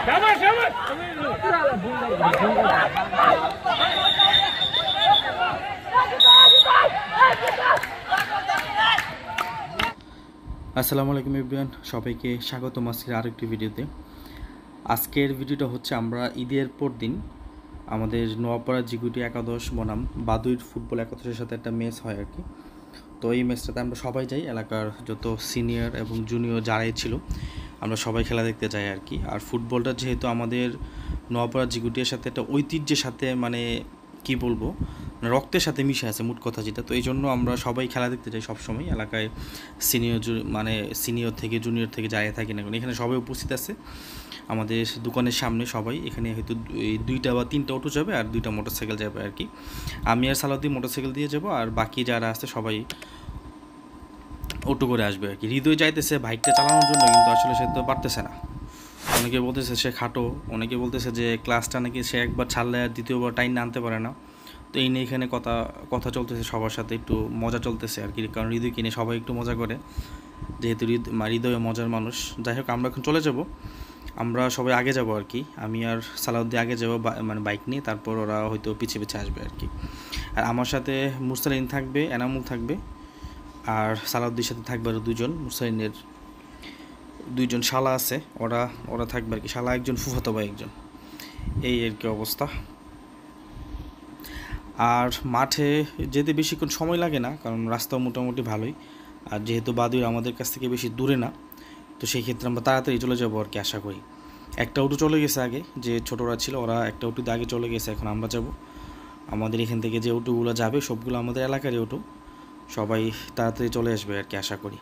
আসসালামু আলাইকুম এভরিওয়ান, সবাইকে স্বাগতম আজকের আরেকটি ভিডিওতে। আজকের ভিডিওটা হচ্ছে আমরা ঈদের পর দিন আমাদের নোয়াপাড়া জিগুটি একাদশ বনাম বাদুইর ফুটবল একাদশের সাথে একটা ম্যাচ হয় আর কি। তো এই ম্যাচটাতে আমরা সবাই যাই, এলাকার যত সিনিয়র এবং জুনিয়র যারাই ছিল আমরা সবাই খেলা দেখতে যাই আর কি। আর ফুটবলটা যেহেতু আমাদের নোয়াপাড়া জিগুটির সাথে একটা ঐতিহ্যের সাথে মানে কি বলবো রক্তের সাথে মিশে আছে মোট কথা যেটা, তো এই জন্য আমরা সবাই খেলা দেখতে যাই সবসময়। এলাকায় সিনিয়র থেকে জুনিয়র থেকে যাই থাকি না, এখানে সবাই উপস্থিত আছে আমাদের দোকানের সামনে সবাই। এখানে হয়তো দুইটা বা তিনটা অটো যাবে আর দুইটা মোটরসাইকেল যাবে আর কি। আমি আর সালাউদ্দিন মোটরসাইকেল দিয়ে যাবো, আর বাকি যারা আছে সবাই অটো করে আসবে আর কি। হৃদয় চাইতেছে বাইকটা চালানোর জন্য, কিন্তু আসলে সে তো পারতেছে না। অনেকে বলতেছে সে খাটো, অনেকে বলতেছে যে ক্লাসটা নাকি সে একবার ছাড়লে আর দ্বিতীয়বার টাইম আনতে পারে না। তো এই নিয়ে এখানে কথা চলতেছে, সবার সাথে একটু মজা চলতেছে আর কি। কারণ হৃদয় কিনে সবাই একটু মজা করে, যেহেতু হৃদয় মজার মানুষ। যাই হোক, আমরা এখন চলে যাব, আমরা সবাই আগে যাব আর কি। আমি আর সালাউদ্দিন আগে যাব মানে বাইক নিয়ে, তারপর ওরা হয়তো পিছিয়ে পিছিয়ে আসবে আর কি। আর আমার সাথে মুরসালিন থাকবে, এনামুল থাকবে, আর সালাউদ্দিনের সাথে থাকবে আরও দুজন, মুরসালিনের দুইজন শালা আছে, ওরা থাকবে আর কি। শালা একজন, ফুফাতো ভাই একজন, এই আর কি অবস্থা। আর মাঠে যেতে বেশিক্ষণ সময় লাগে না, কারণ রাস্তাও মোটামুটি ভালোই। আর যেহেতু বাদুড় আমাদের কাছ থেকে বেশি দূরে না, তো সেই ক্ষেত্রে আমরা তাড়াতাড়ি চলে যাবো আর কি, আশা করি। একটা অটো চলে গেছে আগে, যে ছোটরা ছিল ওরা একটা অটোতে আগে চলে গেছে, এখন আমরা যাব। আমাদের এখান থেকে যে অটোগুলো যাবে সবগুলো আমাদের এলাকারই অটো, সবাই তাড়াতাড়ি চলে আসবে আর কি, আশা করি।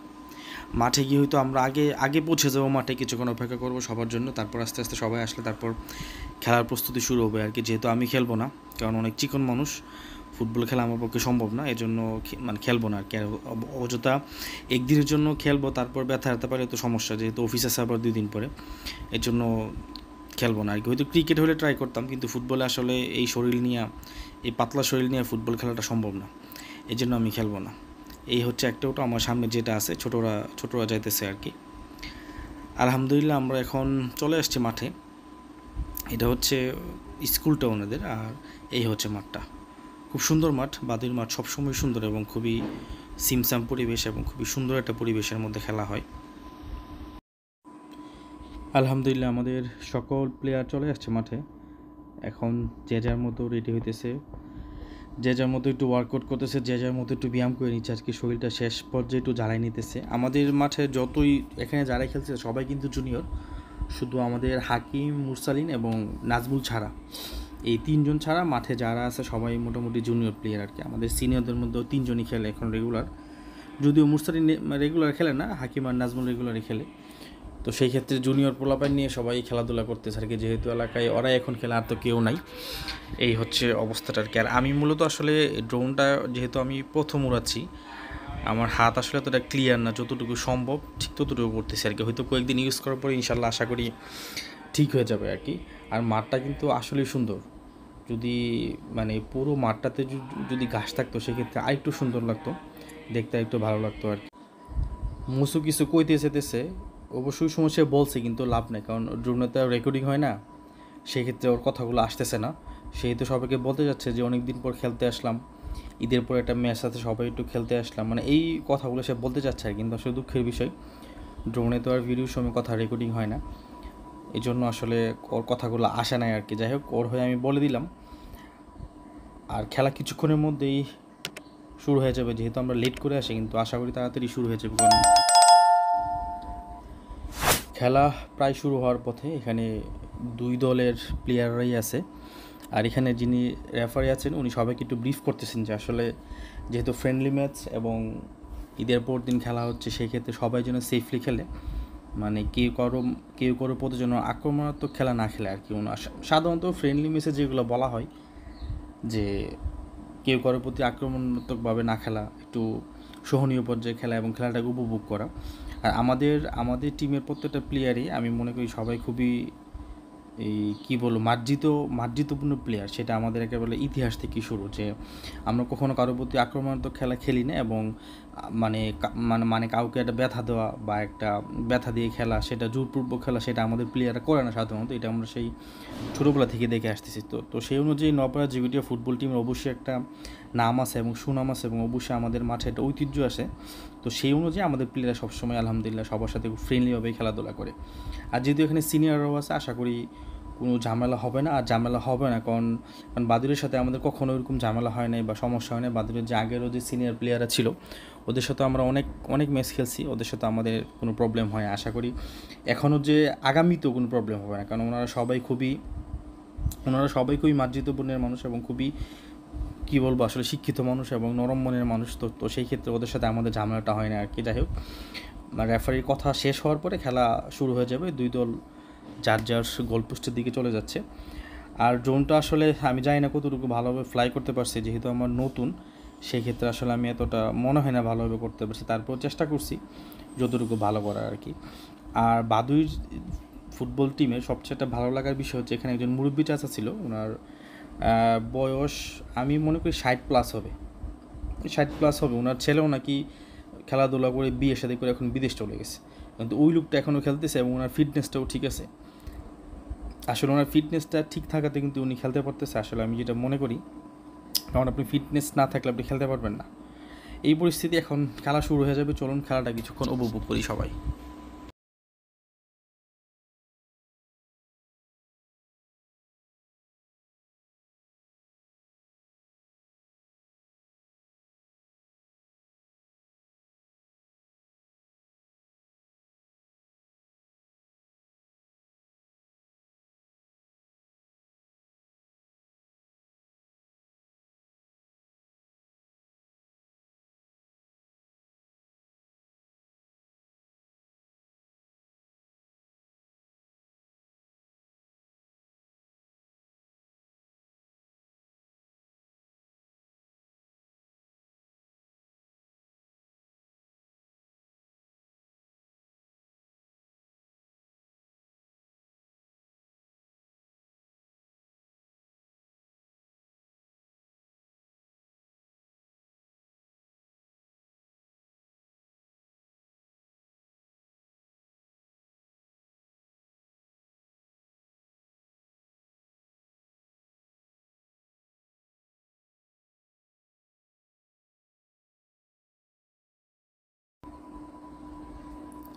মাঠে গিয়ে হয়তো আমরা আগে পৌঁছে যাবো মাঠে, কিছুক্ষণ অপেক্ষা করবো সবার জন্য, তারপর আস্তে আস্তে সবাই আসলে তারপর খেলার প্রস্তুতি শুরু হবে আর কি। যেহেতু আমি খেলবো না, কারণ অনেক চিকন মানুষ, ফুটবল খেলা আমার পক্ষে সম্ভব না, এজন্য মানে খেলবো না আর কি। অযথা একদিনের জন্য খেলবো, তারপর ব্যথা হারতে পারে তো সমস্যা, যেহেতু অফিস আছে আবার 2 দিন পরে, এর জন্য খেলবো না আর কি। হয়তো ক্রিকেট হলে ট্রাই করতাম, কিন্তু ফুটবলে আসলে এই শরীর নিয়ে, এই পাতলা শরীর নিয়ে ফুটবল খেলাটা সম্ভব না, এই জন্য আমি খেলবো না। এই হচ্ছে একটা ওটা আমার সামনে যেটা আছে, ছোটরা যাইতেছে আর কি। আলহামদুলিল্লাহ আমরা এখন চলে আসছি মাঠে। এটা হচ্ছে স্কুলটা ওনাদের, আর এই হচ্ছে মাঠটা। খুব সুন্দর মাঠ, বাদুড় মাঠ সবসময় সুন্দর এবং খুবই সিমসাম পরিবেশ এবং খুবই সুন্দর একটা পরিবেশের মধ্যে খেলা হয়। আলহামদুলিল্লাহ আমাদের সকল প্লেয়ার চলে আসছে মাঠে, এখন যে যার মতো রেডি হইতেছে, যে যার মতো একটু ওয়ার্কআউট করতেছে, যে যার মতো একটু ব্যায়াম করে নিচ্ছে আর কি, শরীরটা শেষ পর্যায়ে একটু জ্বালাই নিতেছে। আমাদের মাঠে যতই এখানে যারাই খেলছে সবাই কিন্তু জুনিয়র, শুধু আমাদের হাকিম, মুরসালিন এবং নাজমুল ছাড়া, এই 3 জন ছাড়া মাঠে যারা আছে সবাই মোটামুটি জুনিয়র প্লেয়ার আর কি। আমাদের সিনিয়রদের মধ্যেও 3 জনই খেলে এখন রেগুলার, যদিও মুরসালিন রেগুলার খেলে না, হাকিম আর নাজমুল রেগুলারই খেলে। তো সেই ক্ষেত্রে জুনিয়র পোলাপান নিয়ে সবাই খেলাধুলা করতেছে আর কি, যেহেতু এলাকায় ওরাই এখন খেলে, আর তো কেউ নাই। এই হচ্ছে অবস্থাটা আর কি। আর আমি মূলত আসলে ড্রোনটা যেহেতু আমি প্রথম উড়াচ্ছি, আমার হাত আসলে এতটা ক্লিয়ার না, যতটুকু সম্ভব ঠিক ততটুকু করতেছি আর কি। হয়তো কয়েকদিন ইউজ করার পরে ইনশাল্লাহ আশা করি ঠিক হয়ে যাবে আর কি। আর মাঠটা কিন্তু আসলেই সুন্দর, যদি মানে পুরো মাঠটাতে যদি ঘাস থাকতো সেক্ষেত্রে আরেকটু সুন্দর লাগতো, দেখতে একটু ভালো লাগতো আর কি। মুসু কিছু কইতে যেতেছে, অবশ্যই সমস্যা বলছে, কিন্তু লাভ নেই, কারণ ড্রোনে তো রেকর্ডিং হয় না, সেক্ষেত্রে ওর কথাগুলো আসতেছে না। সেই তো সবাইকে বলতে যাচ্ছে যে অনেক দিন পর খেলতে আসলাম, ঈদের পর একটা ম্যাচ সাথে সবাই একটু খেলতে আসলাম, মানে এই কথাগুলো সে বলতে চাচ্ছে আর, কিন্তু আসলে দুঃখের বিষয় ড্রোনে তো আর ভিডিওর সময় কথা রেকর্ডিং হয় না, এই জন্য আসলে ওর কথাগুলো আসে নাই আর কি। যাই হোক, ওর হয়ে আমি বলে দিলাম। আর খেলা কিছুক্ষণের মধ্যেই শুরু হয়ে যাবে, যেহেতু আমরা লেট করে আসি, কিন্তু আশা করি তাড়াতাড়ি শুরু হয়ে যাবে, কারণ খেলা প্রায় শুরু হওয়ার পথে। এখানে 2 দলের প্লেয়াররাই আছে, আর এখানে যিনি রেফারি আছেন উনি সবাইকে একটু ব্রিফ করতেছেন যে আসলে যেহেতু ফ্রেন্ডলি ম্যাচ এবং ঈদের পর দিন খেলা হচ্ছে, সেই ক্ষেত্রে সবাই যেন সেফলি খেলে, মানে কেউ কারো প্রতি যেন আক্রমণাত্মক খেলা না খেলে আর কি। সাধারণত ফ্রেন্ডলি ম্যাচে যেগুলো বলা হয় যে কেউ কারোর প্রতি আক্রমণাত্মকভাবে না খেলা, একটু সহনীয় পর্যায়ে খেলা এবং খেলাটাকে উপভোগ করা। আর আমাদের টিমের প্রত্যেকটা প্লেয়ারই আমি মনে করি সবাই খুবই এই কী বলবো মার্জিতপূর্ণ প্লেয়ার। সেটা আমাদের একেবারে ইতিহাস থেকে শুরু, যে আমরা কখনো কারোর প্রতি আক্রমণাত্মক খেলা খেলি না, এবং মানে কাউকে একটা ব্যথা দেওয়া বা একটা ব্যথা দিয়ে খেলা, সেটা জোরপূর্বক খেলা, সেটা আমাদের প্লেয়াররা করে না সাধারণত। এটা আমরা সেই ছোটোবেলা থেকে দেখে আসতেছি। তো সেই অনুযায়ী নওপাড়া জিবিটিয়া ফুটবল টিমের অবশ্যই একটা নাম আছে এবং সুনাম আছে, এবং অবশ্যই আমাদের মাঠে একটা ঐতিহ্য আছে। তো সেই অনুযায়ী আমাদের প্লেয়াররা সবসময় আলহামদুলিল্লাহ সবার সাথে খুব ফ্রেন্ডলিভাবে খেলাধুলা করে। আর যেহেতু এখানে সিনিয়ররাও আছে, আশা করি কোনো ঝামেলা হবে না। আর ঝামেলা হবে না, কারণ বাদুড়ের সাথে আমাদের কখনো এরকম ঝামেলা হয় নাই বা সমস্যা হয় নাই। বাদুড়ের যে আগেরও যে সিনিয়র প্লেয়াররা ছিল, ওদের সাথে আমরা অনেক ম্যাচ খেলছি, ওদের সাথে আমাদের কোনো প্রবলেম হয়। আশা করি এখনও যে আগামীতেও কোনো প্রবলেম হবে না, কারণ ওনারা সবাই খুবই মার্জিত বর্ণের মানুষ এবং খুবই কী বলবো আসলে শিক্ষিত মানুষ এবং নরম মনের মানুষ। তো সেই ক্ষেত্রে ওদের সাথে আমাদের ঝামেলাটা হয় না আর কি। যাই হোক, রেফারির কথা শেষ হওয়ার পরে খেলা শুরু হয়ে যাবে। দুই দল যার গোলপোস্টের দিকে চলে যাচ্ছে। আর ড্রোনটা আসলে আমি জানি না কতটুকু ভালোভাবে ফ্লাই করতে পারছি, যেহেতু আমার নতুন, সেই ক্ষেত্রে আসলে আমি এতটা মনে হয় না ভালোভাবে করতে পারছি। তারপর চেষ্টা করছি যতটুকু ভালো করার আর কি। আর বাদুই ফুটবল টিমের সবচেয়ে একটা ভালো লাগার বিষয় হচ্ছে এখানে একজন মুরব্বী চাচা ছিল। ওনার বয়স আমি মনে করি 60+ হবে, 60+ হবে। ওনার ছেলেও নাকি খেলাধুলা করে বিয়ে শাদী করে এখন বিদেশ চলে গেছে, কিন্তু ওই লোকটা এখনও খেলতেছে এবং ওনার ফিটনেসটাও ঠিক আছে। আসলে ওনার ফিটনেসটা ঠিক থাকাতে কিন্তু উনি খেলতে পারতেছে, আসলে আমি যেটা মনে করি। কারণ আপনি ফিটনেস না থাকলে আপনি খেলতে পারবেন না। এই পরিস্থিতি, এখন খেলা শুরু হয়ে যাবে। চলুন খেলাটা কিছুক্ষণ উপভোগ করি সবাই।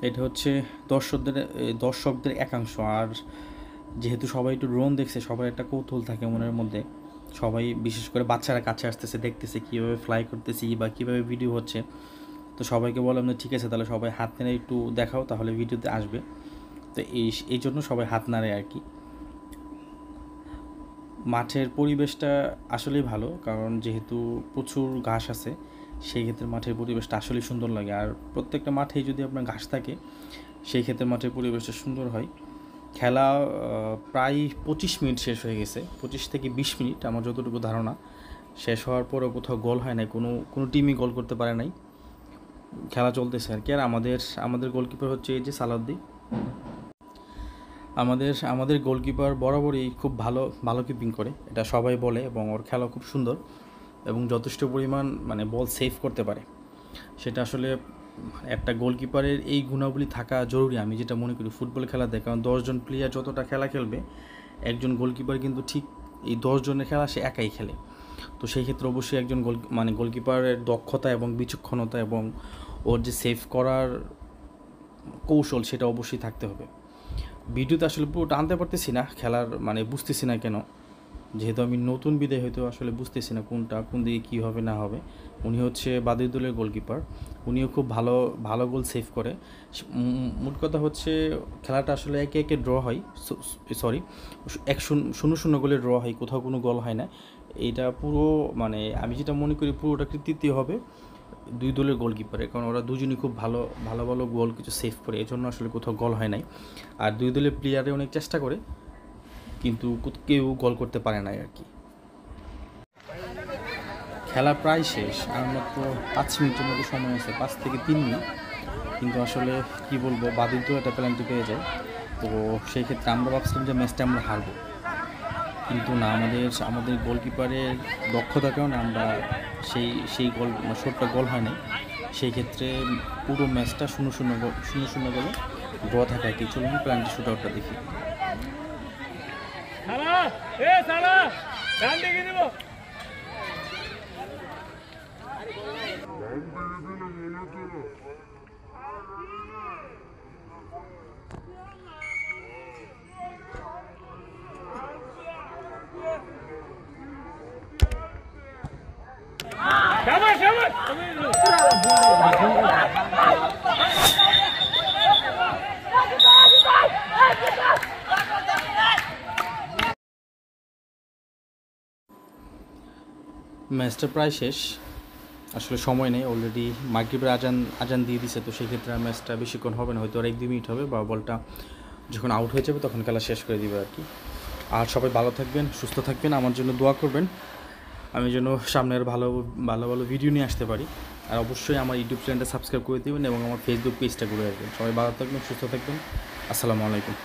এটা হচ্ছে দর্শকদের একাংশ। আর যেহেতু সবাই একটু ড্রোন দেখছে, সবার একটা কৌতূহল থাকে মনের মধ্যে। সবাই, বিশেষ করে বাচ্চারা কাছে আসতেছে, দেখতেছে কীভাবে ফ্লাই করতেছি বা কীভাবে ভিডিও হচ্ছে। তো সবাইকে বললাম যে ঠিক আছে, তাহলে সবাই হাত নেড়ে একটু দেখাও, তাহলে ভিডিওতে আসবে। তো এই জন্য সবাই হাত নাড়ে আর কি। মাঠের পরিবেশটা আসলেই ভালো, কারণ যেহেতু প্রচুর ঘাস আছে, সেই ক্ষেত্রে মাঠের পরিবেশটা আসলেই সুন্দর লাগে। আর প্রত্যেকটা মাঠেই যদি আপনার ঘাস থাকে, সেই ক্ষেত্রে মাঠের পরিবেশটা সুন্দর হয়। খেলা প্রায় 25 মিনিট শেষ হয়ে গেছে, 25 থেকে 20 মিনিট আমার যতটুকু ধারণা। শেষ হওয়ার পরেও কোথাও গোল হয় নাই, কোনো টিমই গোল করতে পারে নাই। খেলা চলতেছে আর কি। আর আমাদের গোলকিপার হচ্ছে এই যে সালাউদ্দিন। আমাদের গোলকিপার বরাবরই খুব ভালো কিপিং করে, এটা সবাই বলে, এবং ওর খেলা খুব সুন্দর এবং যথেষ্ট পরিমাণ বল সেভ করতে পারে। সেটা আসলে একটা গোলকিপারের এই গুণাবলী থাকা জরুরি, আমি যেটা মনে করি ফুটবল খেলাতে। কারণ 10 জন প্লেয়ার যতটা খেলা খেলবে, একজন গোলকিপার কিন্তু ঠিক এই 10 জনের খেলা সে একাই খেলে। তো সেই ক্ষেত্রে অবশ্যই একজন গোলকিপারের দক্ষতা এবং বিচক্ষণতা এবং ওর যে সেভ করার কৌশল, সেটা অবশ্যই থাকতে হবে। ভিডিওতে আসলে পুরোটা আনতে পারতেছি না, খেলার বুঝতেছি না কেন, যেহেতু আমি নতুন বিদায়, হয়তো আসলে বুঝতেছি না কোন দিকে কী হবে না হবে। উনি হচ্ছে বাদুই দলের গোলকিপার, উনিও খুব ভালো গোল সেভ করে। মোট কথা হচ্ছে খেলাটা আসলে একে ড্র হয়, 1-0 গোলে ড্র হয়, কোথাও কোনো গোল হয় না। এটা পুরো আমি যেটা মনে করি পুরোটা কৃতিত্ব হবে দুই দলের গোলকিপারের, কারণ ওরা দুজনই খুব ভালো গোল কিছু সেভ করে, এজন্য আসলে কোথাও গোল হয় নাই। আর দুই দলের প্লেয়ারে অনেক চেষ্টা করে, কিন্তু কেউ গোল করতে পারে না আর কি। খেলা প্রায় শেষ, আর মাত্র 5 মিনিটের মতো সময় আছে, 5 থেকে 3 মিনিট। কিন্তু আসলে কি বলবো, বাদুর তো একটা পেনাল্টি পেয়ে যায়। তো সেই ক্ষেত্রে আমরা ভাবছিলাম যে ম্যাচটা আমরা হারবো, কিন্তু না, আমাদের গোলকিপারের দক্ষতার কারণে আমরা সেই শটটা গোল হয় নাই। সেই ক্ষেত্রে পুরো ম্যাচটা 0-0 গেল, ড্র থাকায় কি। চলুন প্ল্যান্টি শুট আউটটা দেখি। ম্যাচটা প্রায় শেষ, আসলে সময় নেই, অলরেডি মাগরিবের আজান দিয়ে দিছে। তো সেই ক্ষেত্রে ম্যাচটা বেশিক্ষণ হবে না, হয়তো আর 1-2 মিনিট হবে, বা বলটা যখন আউট হয়ে যাবে তখন খেলা শেষ করে দিবে আর কি। আর সবাই ভালো থাকবেন, সুস্থ থাকবেন, আমার জন্য দোয়া করবেন, আমি যেন সামনের ভালো ভালো ভিডিও নিয়ে আসতে পারি। আর অবশ্যই আমার ইউটিউব চ্যানেলটা সাবস্ক্রাইব করে দেবেন এবং আমার ফেসবুক পেজটা ঘুরে আসবেন। সবাই ভালো থাকবেন, সুস্থ থাকবেন। আসসালামু আলাইকুম।